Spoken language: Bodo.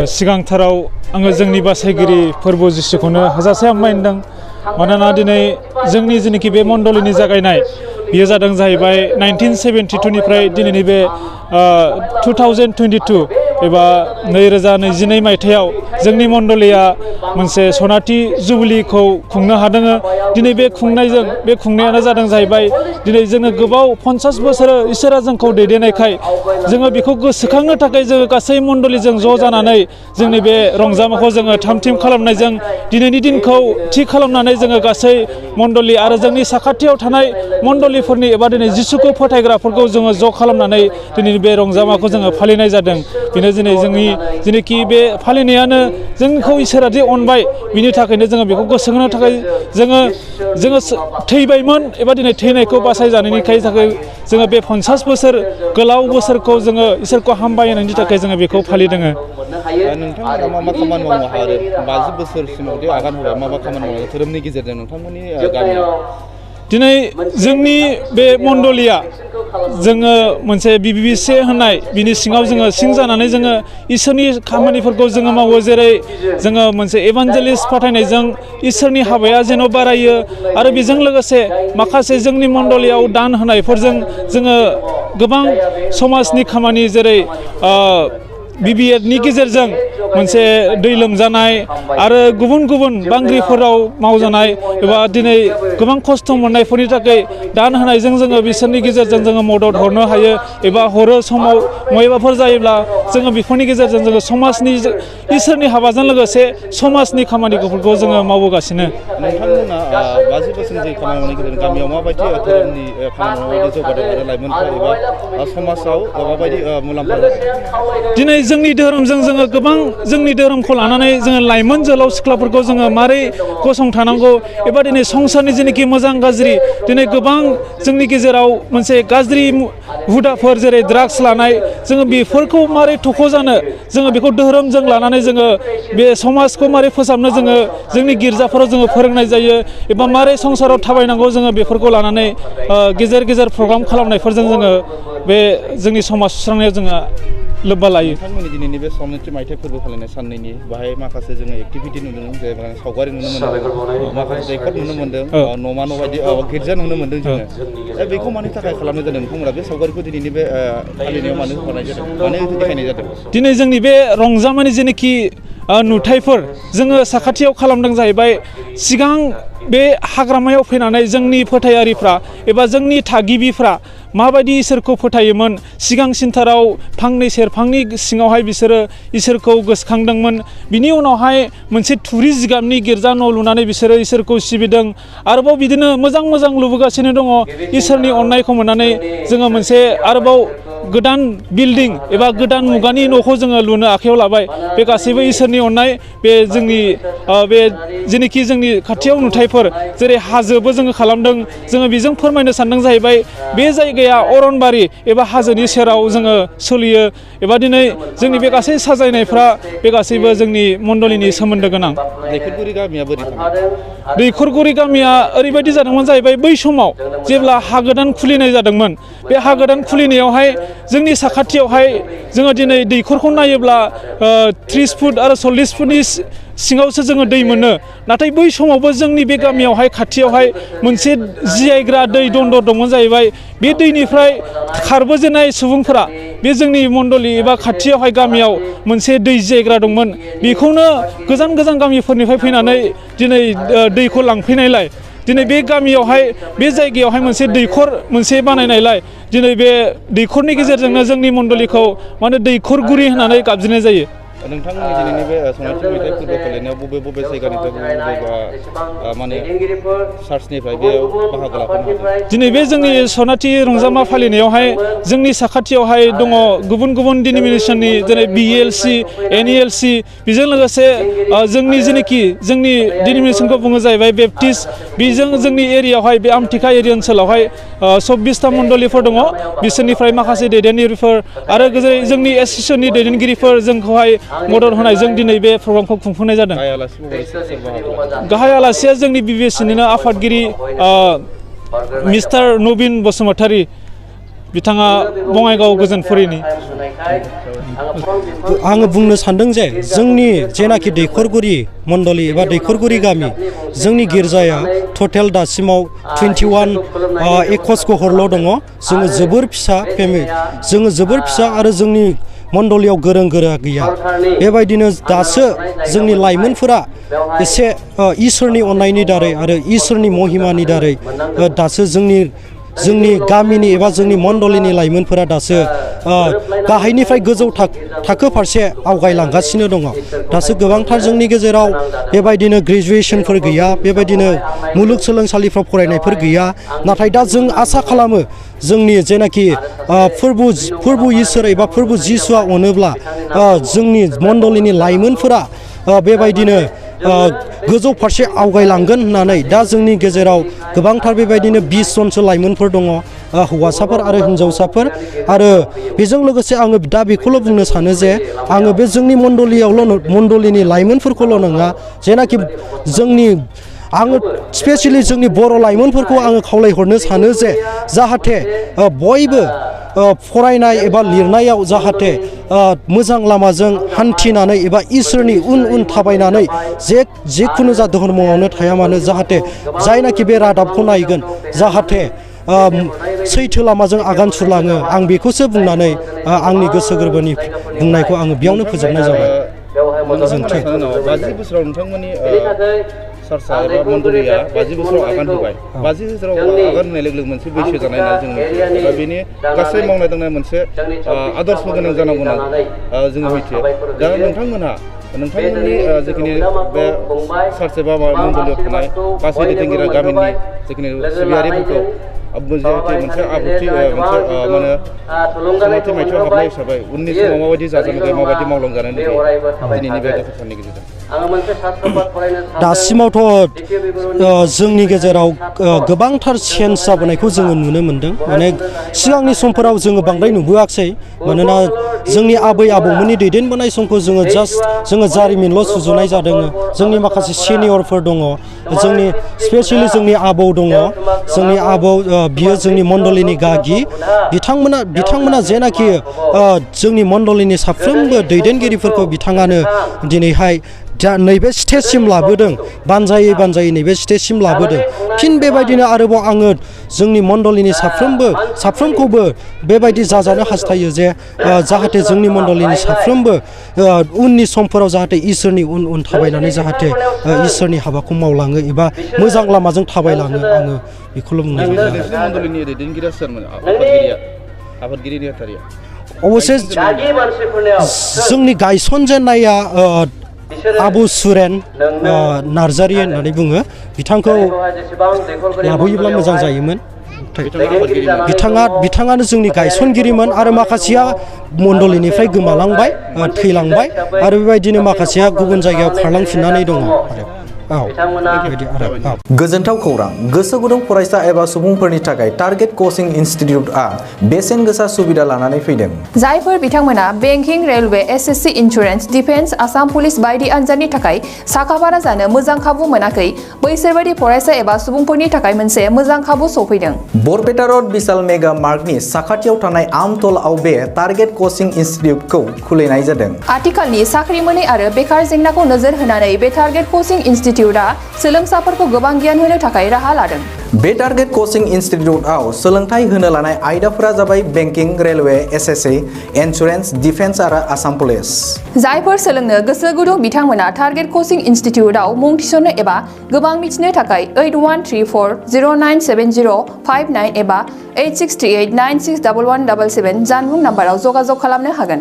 सिगांथाराव आङो जोंनि बासायगिरि फोरबो जिसुखौनो हाजासे हामबायदों मानोना दिनै जोंनि जेनाखि बे मण्डलिनि जागायनाय बियो जादों जाहैबाय 1972 निफ्राय दिनैनि बे 2022 एबा 2022 मायथाइयाव जोंनि मण्डलिया मोनसे सनाथि जुबिलिखौ खुंनो हादों। दिनै बे खुंनायानो जादों जाहैबाय दिनै जोङो गोबाव 50 बोसोर इसोरा जोंखौ दैदेननायखाय जोङो बेखौ गोसोखांनो थाखाय जोङो गासै मण्डलिजों ज' जानानै जोंनि बे रंजामाखौ जोङो थाम-थिम खालामनायजों दिनैनि दिनखौ थि खालामनानै जोङो गासै मण्डलि आरो जोंनि साखाथियाव थानाय मण्डलिफोरनि एबा दिनै जिसुखौ फोथायग्राफोरखौ जोङो ज' खालामनानै दिनैनि बे रंजामाखौ जोङो फालिनाय जादों। बेनो दिनै जोंनि जेनाखि बे फालिनायानो जोंखौ इसोरा दि अनबाय बिनि थाखायनो जोङो बेखौ गोसोखांनो थाखाय जोङो थैबायमोन एबा दिनै थैनायखौ बासायजानायनि थाखाय जोङो बे 50 बोसोर गोलाव बोसोरखौ जोङो इसोरखौ हामबायनायनि थाखाय जोङो बेखौ फालिदों। नोंथांमोना मा खामानि मावनो हायो 50 बोसोरसिमाव आगान होबाय मा खामानि मावनो धोरोमनि गेजेरजों नोंथांमोननि गामियाव दिनै जोंनि बे मण्डलिया जोङो मोनसे बिबिसे होननाय बिनि सिङाव जोङो सिं जानानै जोङो इसोरनि खामानिफोरखौ जोङो मावो। जेरै जोङो मोनसे एभान्जेलिस्ट फाथायनायजों इसोरनि हाबाया जेन' बारायो आरो बेजों लोगोसे माखासे जोंनि मण्डलियाव दान होनायफोरजों जोङो गोबां समाजनि खामानि जेरै बिबिएडनि गेजेरजों मोनसे दै लोमजानाय आरो गुबुन गुबुन बांग्रिफोराव मावजानाय एबा दिनै गोबां खस्थ' मोननायफोरनि थाखाय दान होनायजों जोङो बिसोरनि गेजेरजों जोङो मदद हरनो हायो एबा हरो समाव मायबाफोर जायोब्ला जोङो बेफोरनि गेजेरजों जोङो समाजनि इसोरनि हाबाजों लोगोसे समाजनि खामानिफोरखौ जोङो मावबोगासिनो। नोंथांमोना 50 बोसोरनि जे खामानि मावनायनि गेजेरजों गामियाव माबायदि धोरोमनि खामानि मावनानै जौगादों आरो लाइमोनफोर एबा समाजाव माबायदि मुलाम्फा जादों? दिनै जोंनि धोरोमजों जोङो गोबां जोंनि धोरोमखौ लानानै जोङो लाइमोन जोहोलाव सिख्लाफोरखौ जोङो मारै गसंथानांगौ एबा दिनै संसारनि जेनाखि मोजां गाज्रि दिनै गोबां जोंनि गेजेराव मोनसे गाज्रि हुदाफोर जेरै ड्राग्स लानाय जोङो बेफोरखौ मारै थख' जानो जोङो बेखौ धोरोमजों लानानै जोङो बे समाजखौ मारै फोसाबनो जोङो जोंनि गिर्जाफोराव जोङो फोरोंनाय जायो एबा मारै संसाराव थाबायनांगौ जोङो बेफोरखौ लानानै गेजेर गेजेर प्रग्राम खालामनायफोरजों जोङो बे जोंनि समाज सुस्रांनायाव जोङो लोब्बा लायो। नोंथांमोननि दिनैनि बे सनाथि मायथाइ फोरबो फालिनाय साननैनि बाहाय माखासे जोङो एक्टिभिटि नुदों जेनेबा सावगारि नुनो मोन्दों माखासे दैखर नुनो मोन्दों न'मा न' बायदि गिर्जा नुनो मोन्दों जोङो दा बेखौ मानि थाखाय खालामनाय जादों नोंथांमोना बे सावगारिखौ दिनैनि बे फालिनायाव मानो होफानाय जादों मानो देखायनाय जादों? दिनै जोंनि बे रंजामानि जेनाखि नुथायफोर जोङो साखाथियाव खालामदों जाहैबाय सिगां बे हाग्रामायाव फैनानै जोंनि फोथायारिफ्रा एबा जोंनि थागिबिफ्रा माबायदि इसोरखौ फोथायोमोन सिगांसिनथाराव फांनै सेरफांनि सिङावहाय बिसोरो इसोरखौ गोसोखांदोंमोन। बिनि उनावहाय मोनसे थुरि जिगाबनि गिर्जा न' लुनानै बिसोरो इसोरखौ सिबिदों आरोबाव बिदिनो मोजां मोजां लुबोगासिनो दङ। इसोरनि अननायखौ मोननानै जोङो मोनसे आरोबाव गोदान बिल्डिं एबा गोदान मुगानि न'खौ जोङो लुनो आखायाव लाबाय। बे गासैबो इसोरनि अननाय बे जोंनि बे जेनाखि जोंनि खाथियाव नुथायफोर जेरै हाजोबो जोङो खालामदों जोङो बेजों फोरमायनो सानदों जाहैबाय बे जायगाया अरनबारि एबा हाजोनि सेराव जोङो सोलियो एबा दिनै जोंनि बे गासै साजायनायफ्रा बे गासैबो जोंनि मण्डलिनि सोमोन्दो गोनां। दैखरगुरि गामिया बोरै दैखरगुरि गामिया ओरैबायदि जादोंमोन जाहैबाय बै समाव जेब्ला हा गोदान खुलिनाय जादोंमोन बे हा गोदान खुलिनायावहाय जोंनि साखाथियावहाय जोङो दिनै दैखरखौ नायोब्ला 30 फुट आरो 40 फुटनि सिङावसो जोङो दै मोनो। नाथाय बै समावबो जोंनि बे गामियावहाय खाथियावहाय मोनसे जियायग्रा दै दन्दर दंमोन जाहैबाय। बे दैनिफ्राय खारबोजेननाय सुबुंफोरा बे जोंनि मण्डलि एबा खाथियावहाय गामियाव मोनसे दै जियायग्रा दंमोन बेखौनो गोजान गोजान गामिफोरनिफ्राय फैनानै दिनै दैखौ लांफैनायलाय दिनै बे गामियावहाय बे जायगायावहाय मोनसे दैखर मोनसे बानायनायलाय दिनै बे दैखरनि गेजेरजोंनो जोंनि मण्डलिखौ माने दैखरगुरि होननानै गाबज्रिनाय जायो। नोंथांमोननि दिनैनि बे सनाथि मायथाइ फोरबो फालिनायाव बबे जायगानिफ्राय बबेबा माने चार्चनिफ्राय बेयाव बाहागो लाफैनो हादों? दिनै बे जोंनि सनाथि रंजामा फालिनायावहाय जोंनि साखाथियावहाय दङ गुबुन गुबुन डिनोमिनेसननि जेरै BELC NELC बेजों लोगोसे जोंनि जेनाखि जोंनि डिनोमिनेसनखौ बुङो जाहैबाय बेप्टिस्ट बेजों जोंनि एरियायावहाय बे आमथिखा एरिया ओनसोलावहाय 24टा मण्डलिफोर दङ बिसोरनिफ्राय माखासे दैदेनगिरिफोर आरो जोंनि एस'सिएसननि दैदेनगिरिफोर जोंखौहाय मदद होनायजों दिनै बे प्रग्रामखौ खुंफुंनाय जादों। गाहाय आलासिया जोंनि BBSनिनो आफादगिरि मिस्टार नबिन बसुमतारी बिथाङा बङाइगाव गोजोनफुरिनि। आङो बुंनो सानदों जे जोंनि जेनाखि दैखरगुरि मण्डली एबा दैखरगुरि गामि जोंनि गिर्जाया टटेल दासिमाव 21 एकसखहरल' दङ। जोङो जोबोर फिसा फेमिलि, जोङो जोबोर फिसा आरो जोंनि मण्डलीयाव गोरों गोरा गैया। बेबायदिनो दासो जोंनि लाइमोनफोरा एसे इसोरनि अननायनि दारै आरो इसोरनि महिमानि दारै दासो जोंनि गामिनि एबा जोंनि मण्डलीनि लाइमोनफोरा दासो गाहायनिफ्राय गोजौ थाखो फारसे आवगायलांगासिनो दङ। दासो गोबांथार जोंनि गेजेराव बेबायदिनो ग्रेजुवेसनफोर गैया, बेबायदिनो मुलुगसोलोंसालिफ्राव फरायनायफोर गैया। नाथाय दा जों आसा खालामो जोंनि जेनाखि फोरबु इसोर एबा फोरबु जिसुआ अनोब्ला जोंनि मण्डलीनि लाइमोनफोरा बेबायदिनो गोजौ फारसे आवगायलांगोन होननानै दा जोंनि गेजेराव गोबांथार बेबायदिनो 20 जनसो लाइमोनफोर दङ, हौवासाफोर आरो हिन्जावसाफोर। आरो बेजों लोगोसे आङो दा बेखौल' बुंनो सानो जे आङो बे जोंनि मण्डलीनि लाइमोनफोरखौल' नङा, जेनाखि आङो स्पेसियेलि जोंनि बर' लाइमोनफोरखौ आङो खावलायहरनो सानो जे जाहाथे बयबो फरायनाय एबा लिरनायाव जाहाथे मोजां लामाजों हान्थिनानै एबा इसोरनि उन थाबायनानै जेखुनु जा धर्मआवनो थाया मानो जाहाथे जायनाखि बे रादाबखौ नायगोन जाहाथे सैथो लामाजों आगान सुरलाङो। आं बेखौसो बुंनानै आंनि गोसो गोरबोनि बुंनायखौ आङो बेयावनो फोजोबनाय जाबाय। 50 बोसोराव नोंथांमोननि सारसा एबा मण्डलीया 50 बोसोराव आगान होबाय। 50 बोसोराव आगान होनाय लोगो लोगो मोनसे बैसो जानाय होनना जों मिथियो दा बेनि गासै मावनाय दांनाय मोनसे आदर्श गोनां जानांगौ होनना जोङो मिथियो। दा नोंथांमोननि जिखिनि बे सार्च एबा मण्डलीयाव थानाय गासै दैदेनगिरि गामिनि जिखिनि सिबियारिफोरखौ मोनसे आब्रुथि मोनसे मायथाइयाव हाबनाय हिसाबै उननि समाव माबायदि जाजानो लुगैयो, माबायदि मावलांजानो लुगैयो दिनैनि बे गथ'फोरनि गेजेरजों? दासिमावथ' जोंनि गेजेराव गोबांथार चेन्ज जाबोनायखौ जोङो नुनो मोन्दों। माने सिगांनि समफोराव जोङो बांद्राय नुबोआखिसै, मानोना जोंनि आबै आबौमोननि दैदेनबोनाय समखौ जोङो जारिमिनल' सुजुनाय जादों। जोंनि माखासे सिनियरफोर दङ, स्पेसियेलि जोंनि आबौ दङ, जोंनि आबौ बियो जोंनि मण्डलीनि गागि। बिथांमोना जेनाखि जोंनि मण्डलीनि साफ्रोमबो दैदेनगिरिफोरखौ बिथाङानो दिनैहाय नैबे स्टेजसिम लाबोदों, बानजायै नैबे स्टेजसिम लाबोदों। फिन बेबायदिनो आरोबाव आङो जोंनि मण्डलीनि साफ्रोमखौबो बेबायदि जाजानो हास्थायो जे जाहाथे जोंनि मण्डलीनि साफ्रोमबो उननि समफोराव जाहाथे इसोरनि उन थाबायनानै जाहाथे इसोरनि हाबाखौ मावलाङो एबा मोजां लामाजों थाबायलाङो। आङो बेखौल' बुंनाय जायो। मण्डलीनि दैदेनगिरिया सोरमोन? आफादगिरि नेहाथारिया अबसे जोंनि गायसनजेननाया आबु सुरेन नार्जारि होननानै बुङो। बिथांखौ लाबोयोब्ला मोजां जायोमोन। बिथाङानो जोंनि गायसनगिरिमोन आरो माखासेया मण्डलीनिफ्राय गोमालांबाय, थैलांबाय आरो बेबायदिनो माखासेया गुबुन जायगायाव खारलांफिननानै दङ। गोजोनथाव खौरां, गोसो गुदुं फरायसा एबा सुबुंफोरनि थाखाय टारगेट कचिं इनस्टिट्यूटआ बेसेन गोसा सुबिदा लानानै फैदों। जायफोर बिथांमोना banking, railway, SSC, insurance, defence, Assam police बायदि आनजादनि थाखाय साखाफारा जानो मोजां खाबु मोनाखै, बैसोर बायदि फरायसा एबा सुबुंफोरनि थाखाय मोनसे मोजां खाबु सफैदों। बरपेटा रोड विशाल मेगा मार्टनि साखाथियाव थानाय आमतलाव बे टारगेट कचिं इनस्टिट्यूटखौ खुलिनाय जादों। आथिखालनि साख्रि मोनै आरो बेकार जेंनाखौ नोजोर होनानै बे टारगेट कचिं इनस्टिट्यूटआ सोलोंसाफोरखौ गोबां गियान होनो थाखाय राहा लादों। बे टारगेट कचिं इनस्टिट्यूटआव सोलोंथाइ होनो लानाय आयदाफोरा जाबाय banking, railway, SSC, insurance, defence आरो आसाम पुलिस। जायफोर सोलोंनो गोसो गुदुं बिथांमोना टारगेट कचिं इनस्टिट्यूटआव मुं थिसननो एबा गोबां मिथिनो थाखाय 8134097059 एबा 8638961177 जानबुं नाम्बाराव जगाजग खालामनो हागोन।